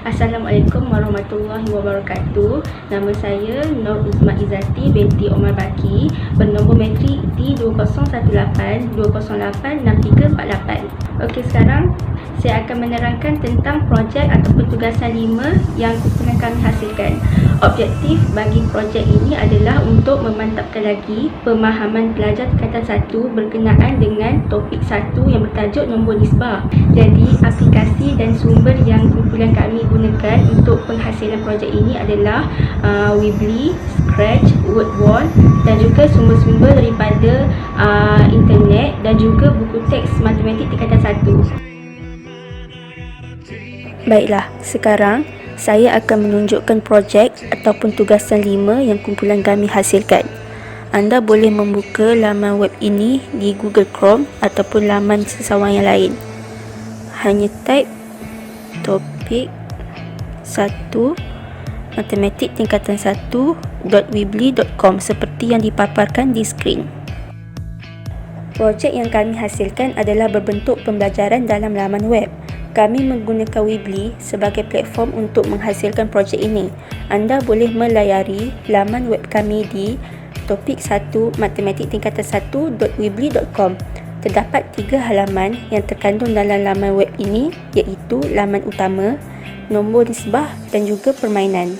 Assalamualaikum warahmatullahi wabarakatuh. Nama saya Nur Uzma Izzati binti Omar Baki, bernombor matrik D20182086348. Okey, sekarang saya akan menerangkan tentang projek ataupun tugasan 5 yang kumpulan kami hasilkan. Objektif bagi projek ini adalah untuk memantapkan lagi pemahaman pelajar tingkatan 1 berkenaan dengan topik 1 yang bertajuk nombor nisbah. Jadi, aplikasi dan sumber yang kumpulan kami gunakan untuk penghasilan projek ini adalah Weebly, Scratch, Wordwall dan juga sumber-sumber daripada internet dan juga buku teks matematik tingkatan 1. Baiklah, sekarang saya akan menunjukkan projek ataupun tugasan 5 yang kumpulan kami hasilkan. Anda boleh membuka laman web ini di Google Chrome ataupun laman sesawang yang lain. Hanya type topik 1 matematik tingkatan 1.weebly.com seperti yang dipaparkan di skrin. Projek yang kami hasilkan adalah berbentuk pembelajaran dalam laman web. Kami menggunakan Weebly sebagai platform untuk menghasilkan projek ini. Anda boleh melayari laman web kami di topik 1 matematik tingkatan 1.weebly.com. Terdapat 3 halaman yang terkandung dalam laman web ini, iaitu laman utama, nombor nisbah dan juga permainan.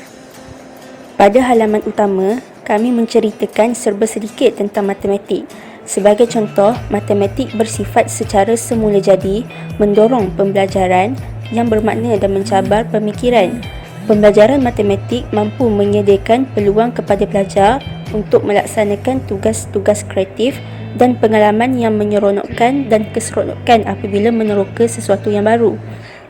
Pada halaman utama, kami menceritakan serba sedikit tentang matematik. Sebagai contoh, matematik bersifat secara semula jadi, mendorong pembelajaran yang bermakna dan mencabar pemikiran. Pembelajaran matematik mampu menyediakan peluang kepada pelajar untuk melaksanakan tugas-tugas kreatif dan pengalaman yang menyeronokkan dan keseronokan apabila meneroka sesuatu yang baru.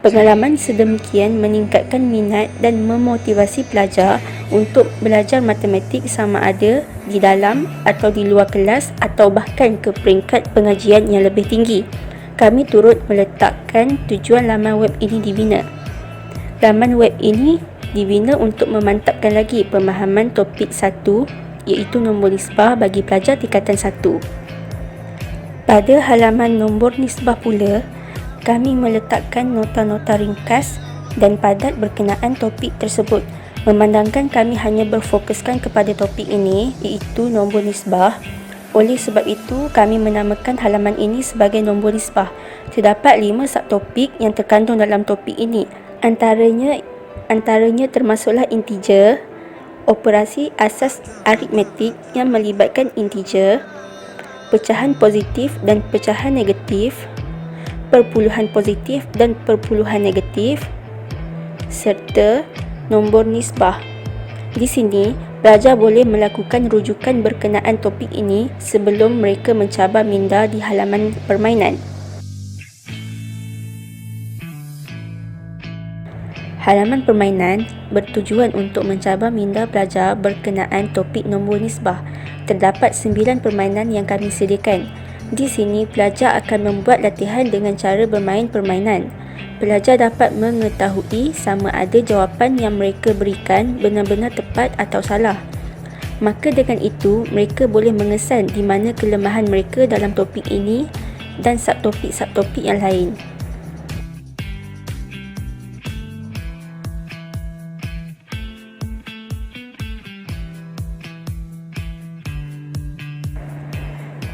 Pengalaman sedemikian meningkatkan minat dan memotivasi pelajar untuk belajar matematik sama ada di dalam atau di luar kelas atau bahkan ke peringkat pengajian yang lebih tinggi. Kami turut meletakkan tujuan laman web ini dibina. Laman web ini dibina untuk memantapkan lagi pemahaman topik 1 iaitu nombor nisbah bagi pelajar tingkatan 1. Pada halaman nombor nisbah pula, kami meletakkan nota-nota ringkas dan padat berkenaan topik tersebut. Memandangkan kami hanya berfokuskan kepada topik ini iaitu nombor nisbah, oleh sebab itu kami menamakan halaman ini sebagai nombor nisbah. Terdapat 5 subtopik yang terkandung dalam topik ini. Antaranya termasuklah integer, operasi asas aritmetik yang melibatkan integer, pecahan positif dan pecahan negatif, perpuluhan positif dan perpuluhan negatif, serta nombor nisbah. Di sini, pelajar boleh melakukan rujukan berkenaan topik ini sebelum mereka mencabar minda di halaman permainan. Halaman permainan bertujuan untuk mencabar minda pelajar berkenaan topik nombor nisbah. Terdapat 9 permainan yang kami sediakan. Di sini, pelajar akan membuat latihan dengan cara bermain permainan. Pelajar dapat mengetahui sama ada jawapan yang mereka berikan benar-benar tepat atau salah. Maka dengan itu, mereka boleh mengesan di mana kelemahan mereka dalam topik ini dan subtopik-subtopik yang lain.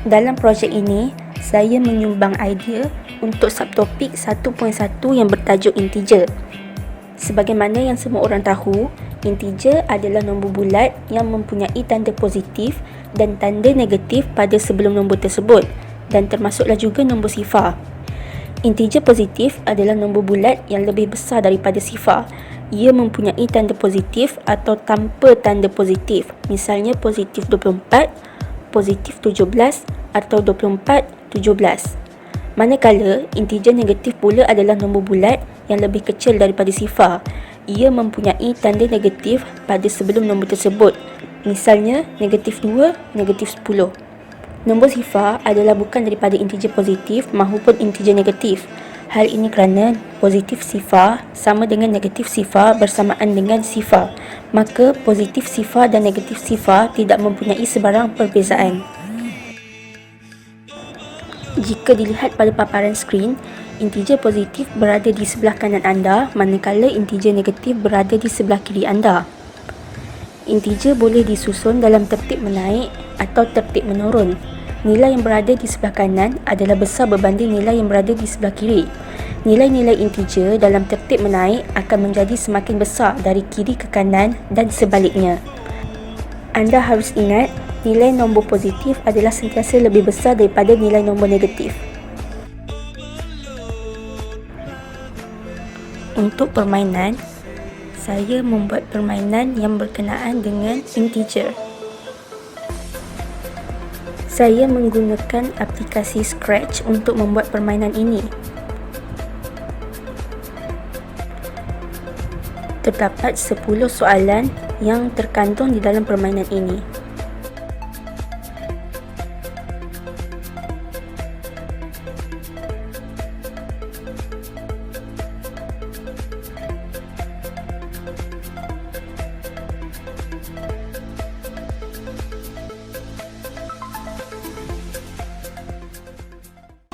Dalam projek ini, saya menyumbang idea untuk subtopik 1.1 yang bertajuk integer. Sebagaimana yang semua orang tahu, integer adalah nombor bulat yang mempunyai tanda positif dan tanda negatif pada sebelum nombor tersebut, dan termasuklah juga nombor sifar. Integer positif adalah nombor bulat yang lebih besar daripada sifar. Ia mempunyai tanda positif atau tanpa tanda positif, misalnya positif 24, positif 17 atau 24, 17. Manakala integer negatif pula adalah nombor bulat yang lebih kecil daripada sifar. Ia mempunyai tanda negatif pada sebelum nombor tersebut, misalnya negatif 2, negatif 10. Nombor sifar adalah bukan daripada integer positif maupun integer negatif. Hal ini kerana positif sifar sama dengan negatif sifar bersamaan dengan sifar. Maka positif sifar dan negatif sifar tidak mempunyai sebarang perbezaan. Jika dilihat pada paparan skrin, Integer positif berada di sebelah kanan anda, manakala integer negatif berada di sebelah kiri anda. Integer boleh disusun dalam tertib menaik atau tertib menurun. Nilai yang berada di sebelah kanan adalah besar berbanding nilai yang berada di sebelah kiri. Nilai-nilai integer dalam tertib menaik akan menjadi semakin besar dari kiri ke kanan dan sebaliknya. Anda harus ingat, nilai nombor positif adalah sentiasa lebih besar daripada nilai nombor negatif. Untuk permainan, saya membuat permainan yang berkenaan dengan integer. Saya menggunakan aplikasi Scratch untuk membuat permainan ini. Terdapat 10 soalan yang terkandung di dalam permainan ini.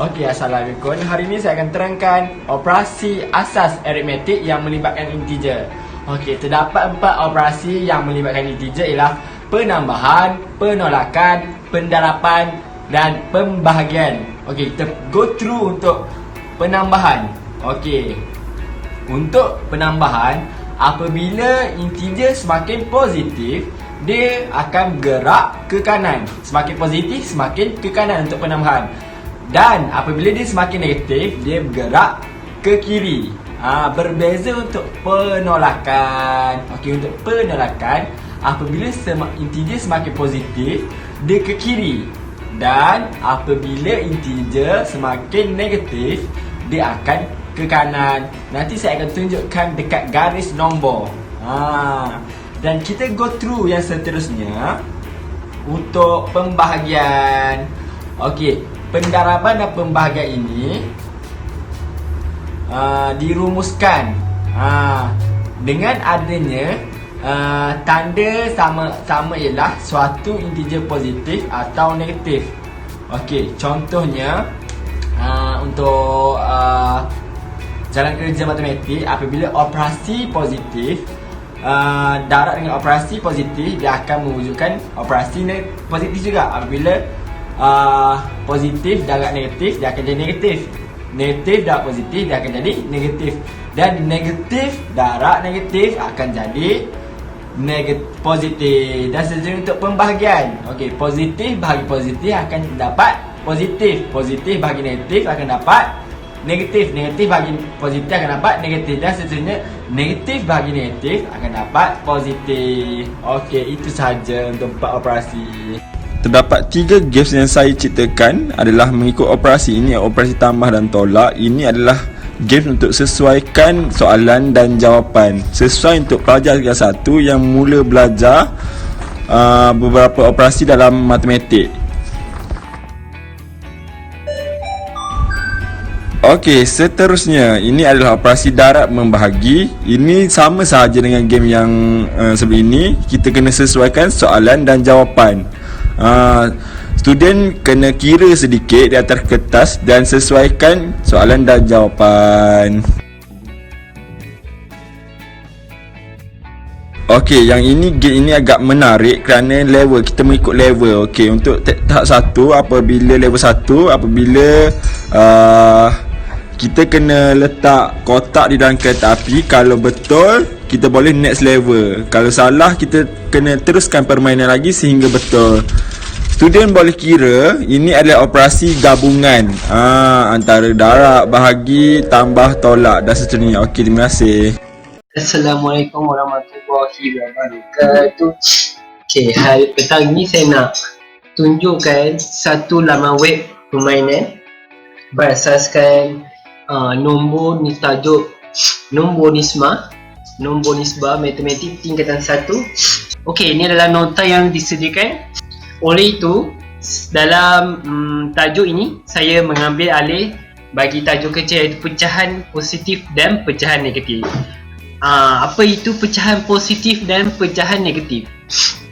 Okey, Assalamualaikum. Hari ini saya akan terangkan operasi asas aritmetik yang melibatkan integer. Okey, terdapat 4 operasi yang melibatkan integer ialah penambahan, penolakan, pendarapan dan pembahagian. Okey, kita go through untuk penambahan. Okey. Untuk penambahan, apabila integer semakin positif, dia akan bergerak ke kanan. Semakin positif, semakin ke kanan untuk penambahan. Dan apabila dia semakin negatif, dia bergerak ke kiri. Berbeza untuk penolakan. Okey, untuk penolakan, apabila integer semakin positif, dia ke kiri. Dan apabila integer semakin negatif, dia akan ke kanan. Nanti saya akan tunjukkan dekat garis nombor. Dan kita go through yang seterusnya untuk pembahagian. Okey, pendaraban dan pembahagian ini dirumuskan dengan adanya tanda sama ialah suatu integer positif atau negatif. Okey, contohnya untuk jalan kerja matematik, apabila operasi positif darab dengan operasi positif, dia akan mewujudkan operasi positif juga. Apabila positif darab negatif, dia akan jadi negatif. Negatif darab positif, dia akan jadi negatif. Dan negatif darab negatif akan jadi positif. Dan seterusnya untuk pembahagian. Okey, positif bahagi positif akan dapat positif. Positif bahagi negatif akan dapat negatif. Negatif bahagi positif akan dapat negatif. Dan seterusnya negatif bahagi negatif akan dapat positif. Okey, itu sahaja untuk 4 operasi. Terdapat 3 games yang saya ciptakan adalah mengikut operasi ini, operasi tambah dan tolak. Ini adalah game untuk sesuaikan soalan dan jawapan, sesuai untuk pelajar tingkat 1 yang mula belajar beberapa operasi dalam matematik. Okey, seterusnya ini adalah operasi darab membahagi. Ini sama sahaja dengan game yang sebelum ini. Kita kena sesuaikan soalan dan jawapan. Student kena kira sedikit di atas kertas dan sesuaikan soalan dan jawapan. Okey, yang ini game ini agak menarik kerana level, kita mengikut level. Okey, untuk tahap 1, apabila level 1, apabila kita kena letak kotak di dalam kereta api. Kalau betul, kita boleh next level. Kalau salah, kita kena teruskan permainan lagi sehingga betul. Student boleh kira ini adalah operasi gabungan antara darab, bahagi, tambah, tolak dan seterusnya. Okey, terima kasih. Assalamualaikum warahmatullahi wabarakatuh. Okey, hari petang ni saya nak tunjukkan satu laman web permainan berasaskan nombor ni, tajuk nombor nisbah matematik tingkatan 1. Okey, ini adalah nota yang disediakan. Oleh itu, dalam tajuk ini saya mengambil alih bagi tajuk kecil, iaitu pecahan positif dan pecahan negatif. Apa itu pecahan positif dan pecahan negatif?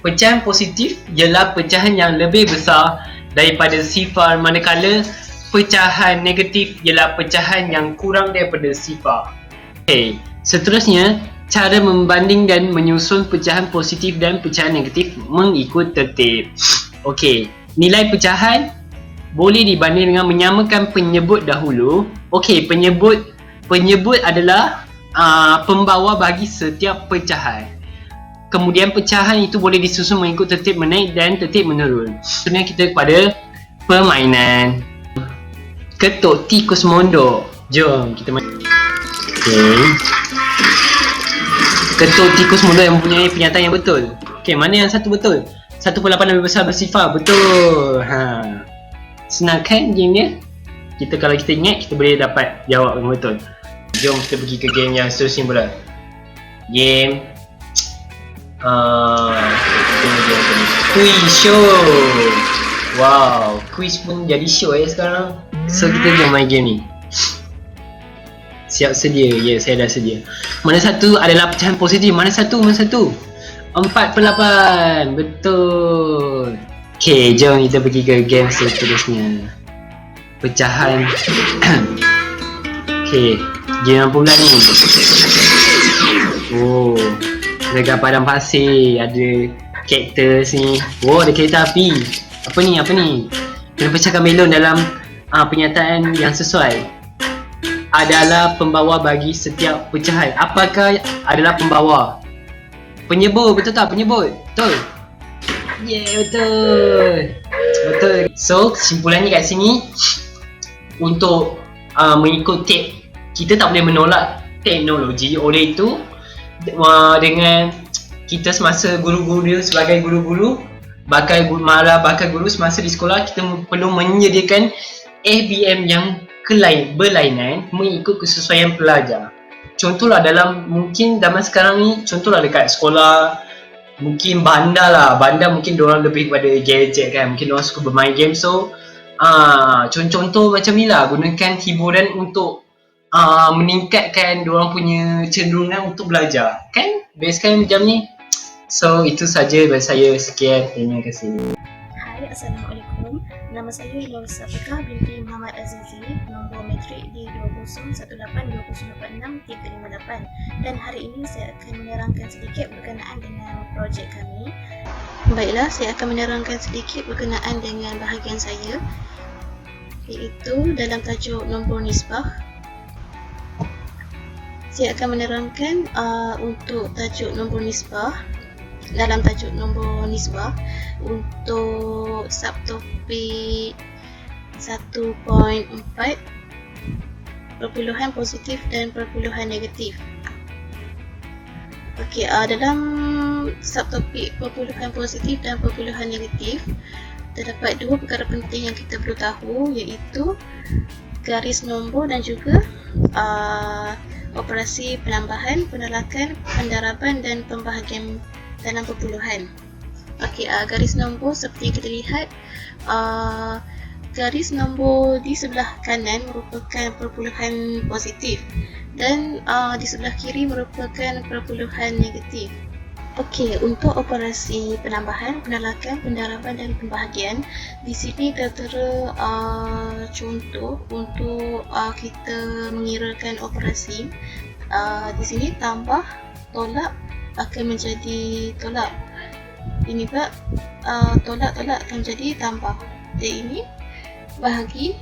Pecahan positif ialah pecahan yang lebih besar daripada sifar, manakala pecahan negatif ialah pecahan yang kurang daripada sifar. Okay, seterusnya cara membanding dan menyusun pecahan positif dan pecahan negatif mengikut tertib. Okey, nilai pecahan boleh dibanding dengan menyamakan penyebut dahulu. Okey, penyebut adalah pembawa bagi setiap pecahan. Kemudian pecahan itu boleh disusun mengikut tertib menaik dan tertib menurun. Sebenarnya kita kepada permainan ketuk tikus mondok. Jom kita main. Okey. Ketuk tikus mondok yang mempunyai pernyataan yang betul. Okey, mana yang satu betul? 1/8 lebih besar bersifar. Betul. Senang kan game dia? Kalau kita ingat, kita boleh dapat jawab yang betul. Jom kita pergi ke game yang seterusnya pula. Game quiz show. Wow, quiz pun jadi show sekarang. So kita jom main game ni. Siap sedia? Ya, saya dah sedia. Mana satu adalah pecahan positif? Mana satu? 4/8. Betul. Okay, jom kita pergi ke game seterusnya. Pecahan. Okay, game apa pula ni? Oh, dekat padang pasir ada cactus ni. Oh, ada kereta api. Apa ni? Kena pecahkan melon dalam pernyataan yang sesuai. Adalah pembawa bagi setiap pecahan. Apakah adalah pembawa? Penyebut, betul tak? Penyebut, betul? Yeah, betul. So, kesimpulannya kat sini, untuk mengikut tip, kita tak boleh menolak teknologi. Oleh itu, dengan kita semasa guru-guru sebagai guru-guru, bakal guru semasa di sekolah, kita perlu menyediakan FBM yang berlainan mengikut kesesuaian pelajar. Contohlah mungkin zaman sekarang ni, contohlah dekat sekolah, mungkin bandar mungkin diorang lebih kepada gadget kan, mungkin diorang suka bermain game. So contoh macam ni lah, gunakan hiburan untuk meningkatkan diorang punya cenderungan untuk belajar kan, best kan macam ni. So itu saja dari saya, sekian, terima kasih. Hai, Assalamualaikum. Nama saya Nur Safika binti Muhammad Azizi, nombor matrik di 20182086 dan hari ini saya akan menerangkan sedikit berkenaan dengan projek kami. Baiklah, saya akan menerangkan sedikit berkenaan dengan bahagian saya, iaitu dalam tajuk nombor nisbah. Saya akan menerangkan untuk tajuk nombor nisbah. Dalam tajuk nombor nisbah untuk subtopik 1.4, perpuluhan positif dan perpuluhan negatif. Okey, dalam subtopik perpuluhan positif dan perpuluhan negatif, terdapat dua perkara penting yang kita perlu tahu, iaitu garis nombor dan juga operasi penambahan, penolakan, pendaraban dan pembahagian dalam perpuluhan. Okey, garis nombor seperti yang kita lihat, garis nombor di sebelah kanan merupakan perpuluhan positif dan di sebelah kiri merupakan perpuluhan negatif. Okey, untuk operasi penambahan, penolakan, pendaraban dan pembahagian, di sini tertera contoh untuk kita mengirakan operasi. Di sini tambah, tolak akan menjadi tolak. Ini pula tolak akan menjadi tambah. Dan ini bahagi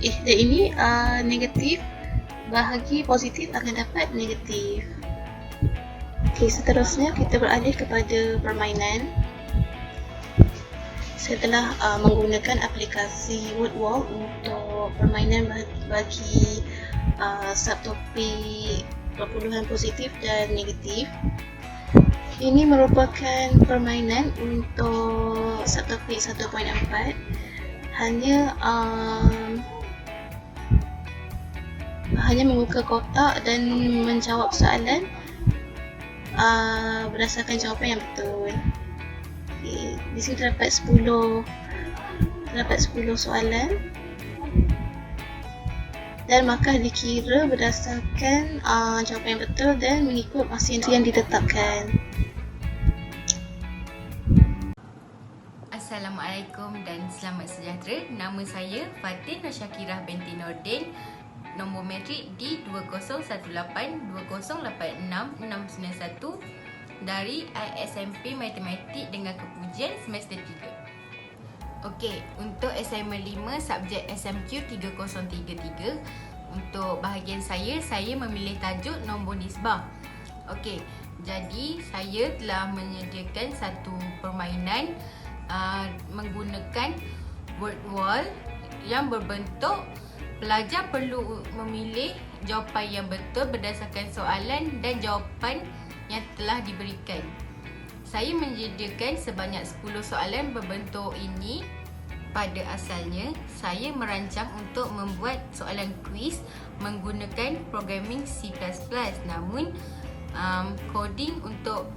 dan ini negatif bahagi positif akan dapat negatif. Okey, seterusnya kita beralih kepada permainan. Saya telah menggunakan aplikasi WordWall untuk permainan bagi subtopik perpuluhan positif dan negatif. Ini merupakan permainan untuk subtopik 1.4. Hanya membuka kotak dan menjawab soalan berdasarkan jawapan yang betul. Okay. Di sini terdapat 10 soalan dan maka dikira berdasarkan jawapan yang betul dan mengikut masa yang ditetapkan. Assalamualaikum dan selamat sejahtera. Nama saya Fatin Syakirah binti Nordin. Nombor matrik D2018208691 dari ISMP Matematik dengan Kepujian semester 3. Okey, untuk assignment 5 subjek SMQ 3033. Untuk bahagian saya memilih tajuk nombor nisbah. Okey, jadi saya telah menyediakan satu permainan menggunakan word wall yang berbentuk pelajar perlu memilih jawapan yang betul berdasarkan soalan dan jawapan yang telah diberikan. Saya menyediakan sebanyak 10 soalan berbentuk ini. Pada asalnya, saya merancang untuk membuat soalan kuis menggunakan programming C++. Namun, coding untuk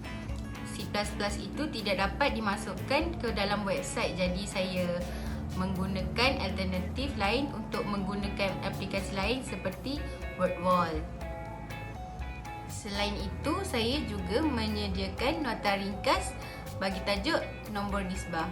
C++ itu tidak dapat dimasukkan ke dalam website. Jadi saya menggunakan alternatif lain untuk menggunakan aplikasi lain seperti WordWall. Selain itu, saya juga menyediakan nota ringkas bagi tajuk nombor nisbah.